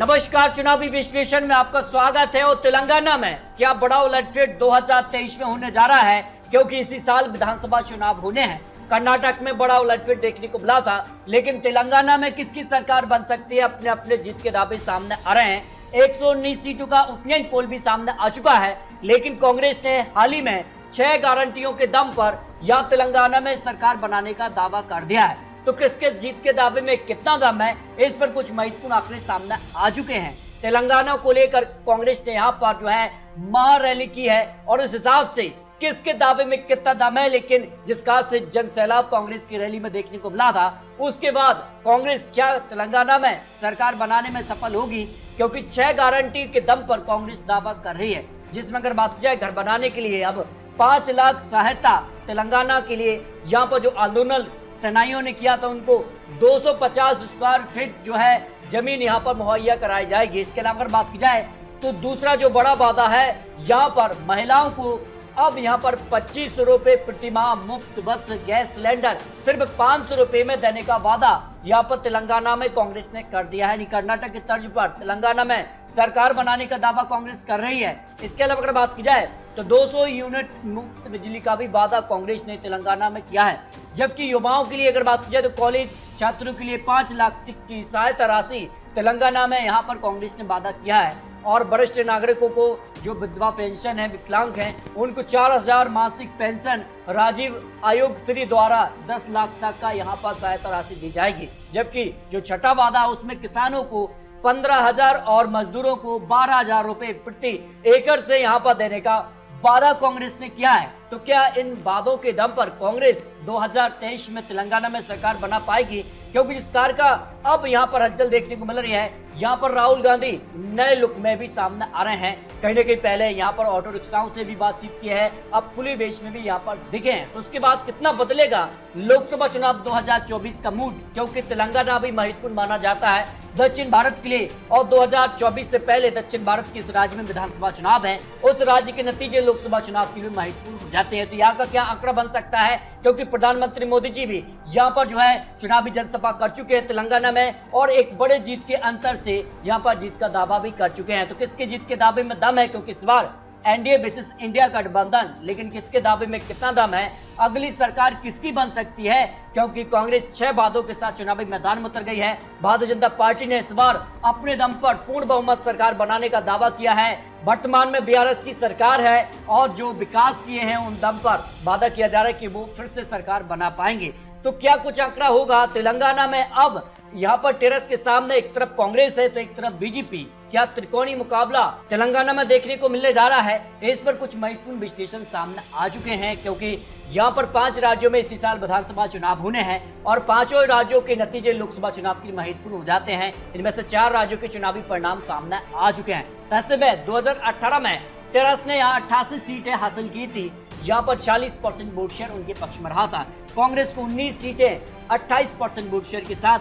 नमस्कार, चुनावी विश्लेषण में आपका स्वागत है। और तेलंगाना में क्या बड़ा उलटफेर 2023 में होने जा रहा है, क्योंकि इसी साल विधानसभा चुनाव होने हैं। कर्नाटक में बड़ा उलटफेर देखने को मिला था, लेकिन तेलंगाना में किसकी सरकार बन सकती है, अपने अपने जीत के दावे सामने आ रहे हैं। 119 सीटों का ओपिनियन पोल भी सामने आ चुका है, लेकिन कांग्रेस ने हाल ही में 6 गारंटियों के दम पर यहां तेलंगाना में सरकार बनाने का दावा कर दिया है। तो किसके जीत के दावे में कितना दम है, इस पर कुछ महत्वपूर्ण आंकड़े सामने आ चुके हैं। तेलंगाना को लेकर कांग्रेस ने यहाँ पर जो है महा रैली की है और इस हिसाब से किसके दावे में कितना दम है, लेकिन जिस खास से जन सैलाब कांग्रेस की रैली में देखने को मिला था, उसके बाद कांग्रेस क्या तेलंगाना में सरकार बनाने में सफल होगी, क्योंकि 6 गारंटी के दम पर कांग्रेस दावा कर रही है। जिसमें अगर बात की जाए घर बनाने के लिए अब 5 लाख सहायता तेलंगाना के लिए यहाँ पर जो आंदोलन सेनाइयों ने किया था, उनको 250 स्क्वायर फीट जो है जमीन यहाँ पर मुहैया कराई जाएगी। इसके अलावा अगर बात की जाए तो दूसरा जो बड़ा वादा है, यहाँ पर महिलाओं को अब यहाँ पर 25 रुपए प्रति माह मुफ्त बस गैस सिलेंडर सिर्फ 500 रुपए में देने का वादा यहाँ पर तेलंगाना में कांग्रेस ने कर दिया है। कर्नाटक की तर्ज पर तेलंगाना में सरकार बनाने का दावा कांग्रेस कर रही है। इसके अलावा अगर बात की जाए तो 200 यूनिट मुफ्त बिजली का भी वादा कांग्रेस ने तेलंगाना में किया है। जबकि युवाओं के लिए अगर बात की जाए तो कॉलेज छात्रों के लिए 5 लाख तक की सहायता राशि तेलंगाना में यहाँ पर कांग्रेस ने वादा किया है। और वरिष्ठ नागरिकों को जो विधवा पेंशन है, विकलांग हैं, उनको 4000 मासिक पेंशन राजीव आयोग श्री द्वारा 10 लाख तक का यहाँ पर सहायता राशि दी जाएगी। जबकि जो छठा वादा उसमें किसानों को 15,000 और मजदूरों को 12,000 रुपए प्रति एकड़ से यहाँ पर देने का वादा कांग्रेस ने किया है। तो क्या इन वादों के दम पर कांग्रेस 2023 में तेलंगाना में सरकार बना पाएगी, क्योंकि इस कार का अब यहाँ पर हलचल देखने को मिल रही है। यहाँ पर राहुल गांधी नए लुक में भी सामने आ रहे हैं। कहीं ना कहीं पहले यहाँ पर ऑटो रिक्शाओं से भी बातचीत की है, अब खुली वेश में भी यहाँ पर दिखे हैं। तो उसके बाद कितना बदलेगा लोकसभा चुनाव 2024 का मूड, क्योंकि तेलंगाना भी महत्वपूर्ण माना जाता है दक्षिण भारत के लिए। और 2024 से पहले दक्षिण भारत के इस राज्य में विधानसभा चुनाव है, उस राज्य के नतीजे लोकसभा चुनाव के लिए महत्वपूर्ण हो जाते हैं। तो यहाँ का क्या आंकड़ा बन सकता है, क्योंकि प्रधानमंत्री मोदी जी भी यहाँ पर जो है चुनावी जनसभा कर चुके हैं तेलंगाना में, और एक बड़े जीत के अंतर से यहाँ पर जीत का दावा भी कर चुके हैं। तो किसके जीत के दावे में दम है, क्योंकि इस बार एनडीए वर्सेस इंडिया गठबंधन, लेकिन किसके दावे में कितना दम है, अगली सरकार किसकी बन सकती है, क्योंकि कांग्रेस 6 वादों के साथ चुनावी मैदान में उतर गई है। भारतीय जनता पार्टी ने इस बार अपने दम पर पूर्ण बहुमत सरकार बनाने का दावा किया है। वर्तमान में बीआरएस की सरकार है और जो विकास किए हैं उन दम पर वादा किया जा रहा है कि वो फिर से सरकार बना पाएंगे। तो क्या कुछ आंकड़ा होगा तेलंगाना में? अब यहाँ पर टेरेस के सामने एक तरफ कांग्रेस है तो एक तरफ बीजेपी, क्या त्रिकोणीय मुकाबला तेलंगाना में देखने को मिलने जा रहा है? इस पर कुछ महत्वपूर्ण विश्लेषण सामने आ चुके हैं, क्योंकि यहाँ पर 5 राज्यों में इसी साल विधानसभा चुनाव होने हैं और 5 राज्यों के नतीजे लोकसभा चुनाव के लिए महत्वपूर्ण हो जाते हैं। इनमें से 4 राज्यों के चुनावी परिणाम सामने आ चुके हैं। ऐसे में 2018 में टेरेस ने यहाँ 88 सीटें हासिल की थी, यहाँ पर 40% वोट शेयर उनके पक्ष में रहा था। कांग्रेस को 19 सीटें 28% वोट शेयर के साथ,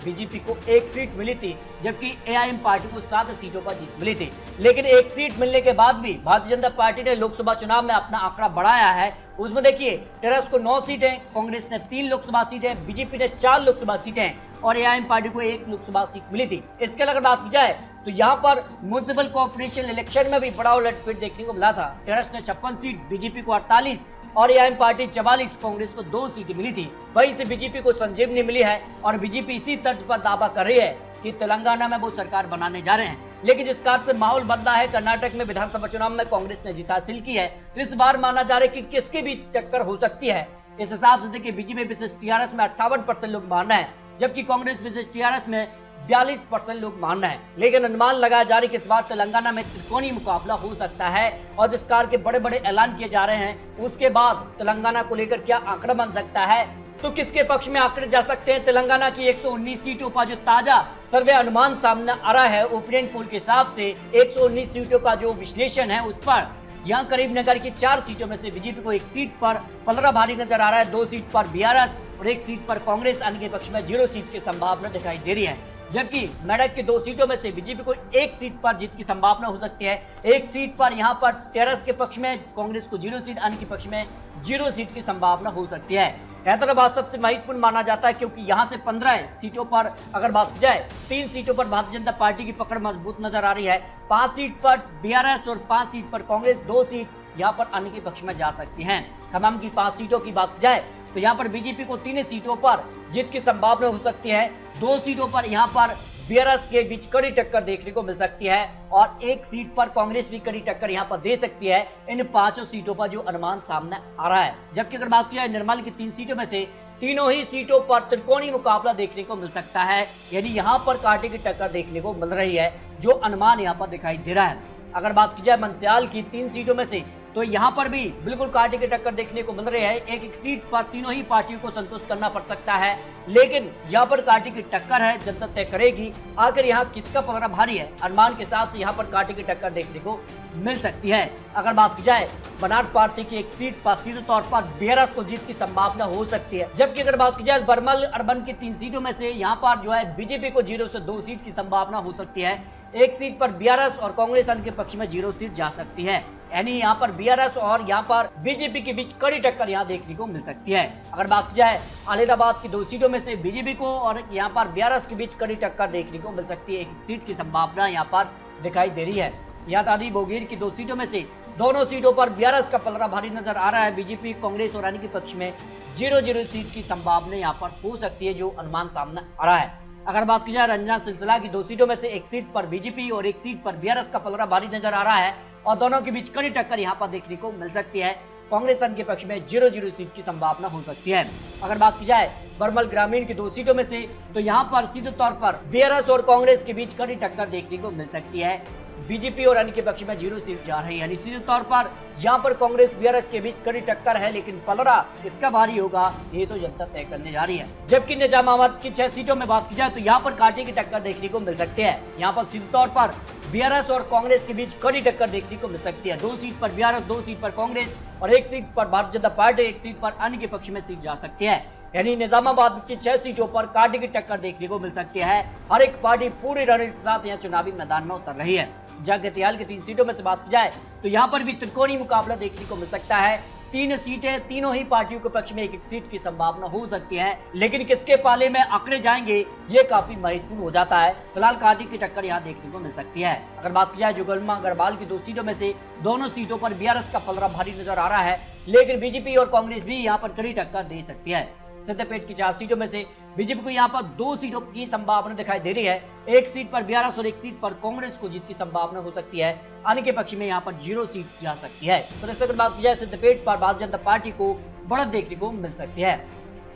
बीजेपी को 1 सीट मिली थी, जबकि एआईएम पार्टी को 7 सीटों पर जीत मिली थी। लेकिन 1 सीट मिलने के बाद भी भारतीय जनता पार्टी ने लोकसभा चुनाव में अपना आंकड़ा बढ़ाया है। उसमें देखिए टेरेस को 9 सीटें, कांग्रेस ने 3 लोकसभा सीटें, बीजेपी ने 4 लोकसभा सीटें और एआईएम पार्टी को 1 लोकसभा सीट मिली थी। इसके अलावा बात की जाए तो यहाँ पर म्युनिसिपल कॉर्पोरेशन इलेक्शन में भी बड़ा उलटफेर देखने को मिला था। टेरेस ने 56 सीट, बीजेपी को 48 और एआईएम पार्टी 44, कांग्रेस को 2 सीटें मिली थी। वहीं से बीजेपी को संजीवनी मिली है और बीजेपी इसी तर्ज पर दावा कर रही है कि तेलंगाना में वो सरकार बनाने जा रहे हैं। लेकिन जिस कारण से माहौल बदला है, कर्नाटक में विधानसभा चुनाव में कांग्रेस ने जीत हासिल की है, तो इस बार माना जा रहा है कि किसके भी टक्कर हो सकती है। इस हिसाब से देखिए बीजेपी वर्सेस टीआरएस में 58% लोग मान रहे हैं, जबकि कांग्रेस वर्सेस टीआरएस में 42% लोग मान रहे हैं। लेकिन अनुमान लगाया जा रहा है कि इस बार तेलंगाना में त्रिकोणीय मुकाबला हो सकता है और जिस कार के बड़े बड़े ऐलान किए जा रहे हैं, उसके बाद तेलंगाना को लेकर क्या आंकड़ा बन सकता है, तो किसके पक्ष में आंकड़े जा सकते हैं। तेलंगाना की 119 सीटों पर जो ताजा सर्वे अनुमान सामने आ रहा है ओपिनियन पोल के हिसाब से, 119 सीटों का जो विश्लेषण है उस पर यहाँ करीब नगर की 4 सीटों में से बीजेपी को 1 सीट पर पलड़ा भारी नजर आ रहा है, 2 सीट पर बीआरएस और 1 सीट पर कांग्रेस, अन्य के पक्ष में 0 सीट की संभावना दिखाई दे रही है। जबकि मेडक की 2 सीटों में से बीजेपी को 1 सीट पर जीत की संभावना हो सकती है। 1 सीट पर यहाँ पर टेरेस के पक्ष में कांग्रेस को 0 सीट, अन्य के पक्ष में 0 सीट की संभावना हो सकती है। हैदराबाद सबसे महत्वपूर्ण माना जाता है क्योंकि यहां से 15 सीटों पर अगर बात की जाए 3 सीटों पर भारतीय जनता पार्टी की पकड़ मजबूत नजर आ रही है। 5 सीट पर बीआरएस और 5 सीट पर कांग्रेस, 2 सीट यहां पर अन्य के पक्ष में जा सकती हैं। तमाम की 5 सीटों की बात की जाए तो यहां पर बीजेपी को 3 सीटों पर जीत की संभावना हो सकती है। 2 सीटों पर यहां पर बीआरएस के बीच कड़ी टक्कर देखने को मिल सकती है और 1 सीट पर कांग्रेस भी कड़ी टक्कर यहां पर दे सकती है इन 5 सीटों पर जो अनुमान सामने आ रहा है। जबकि अगर बात की जाए निर्मल की 3 सीटों में से तीनों ही सीटों पर त्रिकोणीय मुकाबला देखने को मिल सकता है, यानी यहां पर कांटे की टक्कर देखने को मिल रही है जो अनुमान यहां पर दिखाई दे रहा है। अगर बात की जाए मंदसौर की 3 सीटों में से तो यहां पर भी बिल्कुल कांटे की टक्कर देखने को मिल रही है। एक सीट पर तीनों ही पार्टियों को संतुष्ट करना पड़ सकता है, लेकिन यहां पर कांटे की टक्कर है, जनता तय करेगी आखिर यहां किसका पलड़ा भारी है। अनुमान के हिसाब से यहां पर कांटे की टक्कर देखने को मिल सकती है। अगर बात की जाए बनाट पार्टी की 1 सीट पर सीधे तौर पर बीआरएस को जीत की संभावना हो सकती है। जबकि अगर बात की जाए बरमल अर्बन की 3 सीटों में से यहाँ पर जो है बीजेपी को 0 से 2 सीट की संभावना हो सकती है। 1 सीट पर बीआरएस और कांग्रेस के पक्ष में 0 सीट जा सकती है, यानी यहाँ पर बीआरएस और यहाँ पर बीजेपी के बीच कड़ी टक्कर यहाँ देखने को मिल सकती है। अगर बात की जाए अलीराबाद की 2 सीटों में से बीजेपी को और यहाँ पर बीआरएस के बीच कड़ी टक्कर देखने को मिल सकती है। 1 सीट की संभावना यहाँ पर दिखाई दे रही है। यहाँ दादी बोगीर की 2 सीटों में से दोनों सीटों पर बीआरएस का पलड़ा भारी नजर आ रहा है। बीजेपी, कांग्रेस और अन्य के पक्ष में 0-0 सीट की संभावना यहाँ पर हो सकती है जो अनुमान सामने आ रहा है। अगर बात की जाए रंजना सिलसिला की 2 सीटों में से 1 सीट पर बीजेपी और 1 सीट पर बीआरएस का पलड़ा भारी नजर आ रहा है और दोनों के बीच कड़ी टक्कर यहां पर देखने को मिल सकती है। कांग्रेस के पक्ष में 0-0 सीट की संभावना हो सकती है। अगर बात की जाए बरमल ग्रामीण की 2 सीटों में से तो यहां पर सीधे तौर पर बीआरएस और कांग्रेस के बीच कड़ी टक्कर देखने को मिल सकती है। बीजेपी और अन्य के पक्ष में 0 सीट जा रही है, यानी सीधे तौर पर यहाँ पर कांग्रेस बीआरएस के बीच कड़ी टक्कर है, लेकिन पलड़ा किसका भारी होगा ये तो जनता तय करने जा रही है। जबकि निजामाबाद की 6 सीटों में बात की जाए तो यहाँ पर कांटे की टक्कर देखने को मिल सकती है। यहाँ पर सीधे तौर पर बीआरएस और कांग्रेस के बीच कड़ी टक्कर देखने को मिल सकती है। 2 सीट पर बीआरएस, 2 सीट पर कांग्रेस और 1 सीट पर भारतीय जनता पार्टी, 1 सीट पर अन्य के पक्ष में सीट जा सकती है। यानी निजामाबाद की 6 सीटों पर कांटे की टक्कर देखने को मिल सकती है। हर एक पार्टी पूरी रणनीति के साथ यहाँ चुनावी मैदान में उतर रही है। जगतियाल की 3 सीटों में से बात की जाए तो यहाँ पर भी त्रिकोणीय मुकाबला देखने को मिल सकता है। 3 सीटें, तीनों ही पार्टियों के पक्ष में 1-1 सीट की संभावना हो सकती है, लेकिन किसके पाले में आंकड़े जाएंगे ये काफी महत्वपूर्ण हो जाता है। फिलहाल कांटे की टक्कर यहाँ देखने को मिल सकती है। अगर बात की जाए जुगलमा अग्रवाल की 2 सीटों में से दोनों सीटों पर बीआरएस का पलड़ा भारी नजर आ रहा है, लेकिन बीजेपी और कांग्रेस भी यहाँ पर कड़ी टक्कर दे सकती है। सिद्धपेट की 4 सीटों में से बीजेपी को यहाँ पर 2 सीटों की संभावना दिखाई दे रही है। 1 सीट पर बीआरएस और 1 सीट पर कांग्रेस को जीत की संभावना हो सकती है। अन्य के पक्ष में यहाँ पर 0 सीट जा सकती है। तो इस अगर बात की जाए सिद्धपेट पर भारतीय जनता पार्टी को बढ़त देखने को मिल सकती है।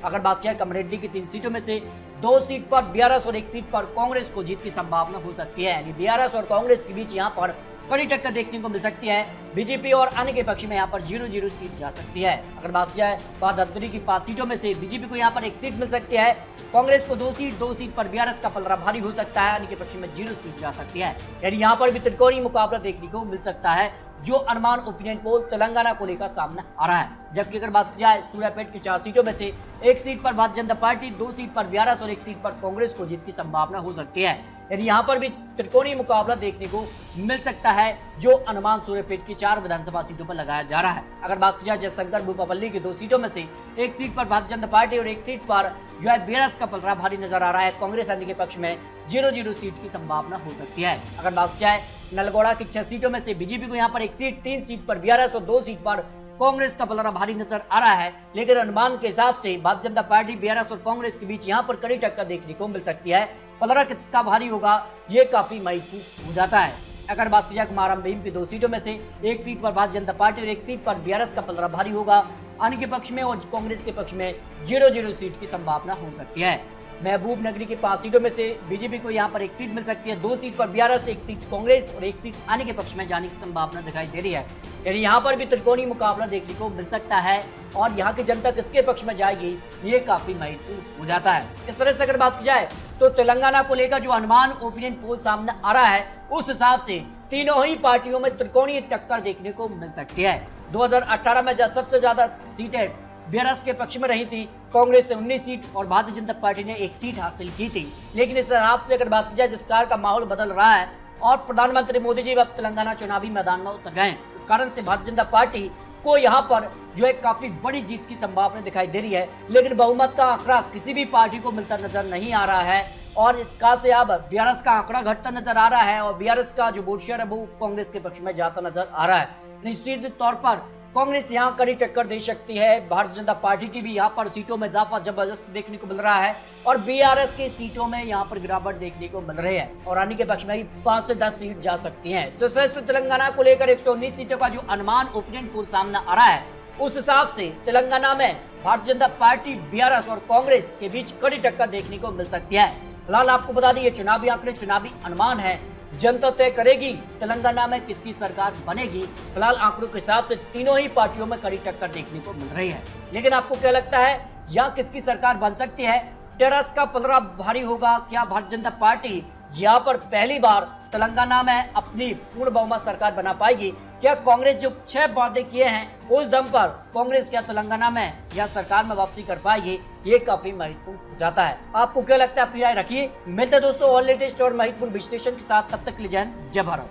अगर बात की जाए कमरेड्डी की 3 सीटों में से 2 सीट पर बीआरएस और 1 सीट पर कांग्रेस को जीत की संभावना हो सकती है, यानी बीआरएस और कांग्रेस के बीच यहाँ पर कड़ी टक्कर देखने को मिल सकती है। बीजेपी और अन्य के पक्ष में यहाँ पर 0-0 सीट जा सकती है। अगर बात की जाए धर्तरी की 5 सीटों में से बीजेपी को यहाँ पर 1 सीट मिल सकती है, कांग्रेस को 2 सीट पर बीआरएस का पलड़ा भारी हो सकता है, अन्य के पक्ष में 0 सीट जा सकती है। यानी यहाँ पर भी त्रिकोणीय मुकाबला देखने को मिल सकता है जो अनुमान ओपिनियन पोल तेलंगाना को लेकर सामने आ रहा है। जबकि अगर बात की जाए सूर्यापेट की 4 सीटों में से 1 सीट पर भारतीय जनता पार्टी, 2 सीट पर बीआरएस और 1 सीट पर कांग्रेस को जीत की संभावना हो सकती है। यानी यहाँ पर भी त्रिकोणीय मुकाबला देखने को मिल सकता है जो अनुमान सूर्यापेट की 4 विधानसभा सीटों पर लगाया जा रहा है। अगर बात की जाए जयशंकर भूपापल्ली की 2 सीटों में से 1 सीट पर भारतीय जनता पार्टी और 1 सीट पर जो है बीआरएस का पलड़ा भारी नजर आ रहा है। कांग्रेस अन्य के पक्ष में 0-0 सीट की संभावना हो सकती है। अगर बात की जाए नलगोड़ा की 6 सीटों में से बीजेपी को यहाँ पर 1 सीट, 3 सीट पर बीआरएस और 2 सीट पर कांग्रेस का पलड़ा भारी नजर आ रहा है, लेकिन अनुमान के हिसाब से भारतीय जनता पार्टी, बीआरएस और कांग्रेस के बीच यहाँ पर कड़ी टक्कर देखने को मिल सकती है। पलड़ा किसका भारी होगा ये काफी महत्वपूर्ण हो जाता है। अगर बात की जाए कुमारम भीम की 2 सीटों में से 1 सीट पर भारतीय जनता पार्टी और 1 सीट पर बीआरएस का पलड़ा भारी होगा, अन्य के पक्ष में और कांग्रेस के पक्ष में 0-0 सीट की संभावना हो सकती है। महबूब नगरी की 5 सीटों में से बीजेपी को यहाँ पर 1 सीट मिल सकती है, 2 सीट पर बीआरएस, 1 सीट कांग्रेस और 1 सीट अन्य के पक्ष में जाने की संभावना दिखाई दे रही है। यानी यहाँ पर भी त्रिकोणीय मुकाबला देखने को मिल सकता है और यहाँ की जनता किसके पक्ष में जाएगी ये काफी महत्वपूर्ण हो जाता है। इस तरह से अगर बात की जाए तो तेलंगाना को लेकर जो अनुमान ओपिनियन पोल सामने आ रहा है उस हिसाब से तीनों ही पार्टियों में त्रिकोणीय टक्कर देखने को मिल सकती है। 2018 में जब सबसे ज्यादा सीटें बीआरएस के पक्ष में रही थी, कांग्रेस से 19 सीट और भारतीय जनता पार्टी ने 1 सीट हासिल की थी। लेकिन इस हिसाब से अगर बात की जाए जिस प्रकार का माहौल बदल रहा है और प्रधानमंत्री मोदी जी अब तेलंगाना चुनावी मैदान में उतर गए, इस कारण से भारतीय जनता पार्टी को यहाँ पर जो है काफी बड़ी जीत की संभावना दिखाई दे रही है, लेकिन बहुमत का आंकड़ा किसी भी पार्टी को मिलता नजर नहीं आ रहा है और इस खास से अब बीआरएस का आंकड़ा घटता नजर आ रहा है और बीआरएस का जो वोट शेयर है वो कांग्रेस के पक्ष में जाता नजर आ रहा है। निश्चित तौर पर कांग्रेस यहाँ कड़ी टक्कर दे सकती है, भारतीय जनता पार्टी की भी यहाँ पर सीटों में इजाफा जबरदस्त देखने को मिल रहा है और बीआरएस की सीटों में यहाँ पर गिरावट देखने को मिल रही है और रानी के पक्ष में ही 5 से 10 सीट जा सकती हैं। तो श्रेष्ठ तेलंगाना को लेकर 119 सीटों का जो अनुमान ओपिनियन पोल सामने आ रहा है, उस हिसाब से तेलंगाना में भारतीय जनता पार्टी, बीआरएस और कांग्रेस के बीच कड़ी टक्कर देखने को मिल सकती है। फिलहाल आपको बता दें, ये चुनावी आंकड़े, चुनावी अनुमान है, जनता तय करेगी तेलंगाना में किसकी सरकार बनेगी। फिलहाल आंकड़ों के हिसाब से तीनों ही पार्टियों में कड़ी टक्कर देखने को मिल रही है, लेकिन आपको क्या लगता है यहाँ किसकी सरकार बन सकती है? टेरस का पलड़ा भारी होगा क्या? भारतीय जनता पार्टी यहाँ पर पहली बार तेलंगाना में अपनी पूर्ण बहुमत सरकार बना पाएगी क्या? कांग्रेस जो 6 वादे किए हैं उस दम पर कांग्रेस क्या तेलंगाना में या सरकार में वापसी कर पाएगी? ये काफी महत्वपूर्ण हो जाता है। आपको क्या लगता है? अपनी राय रखिए। मिलते दोस्तों और लेटेस्ट और महत्वपूर्ण विश्लेषण के साथ, तब तक के लिए जय हिंद, जय भारत।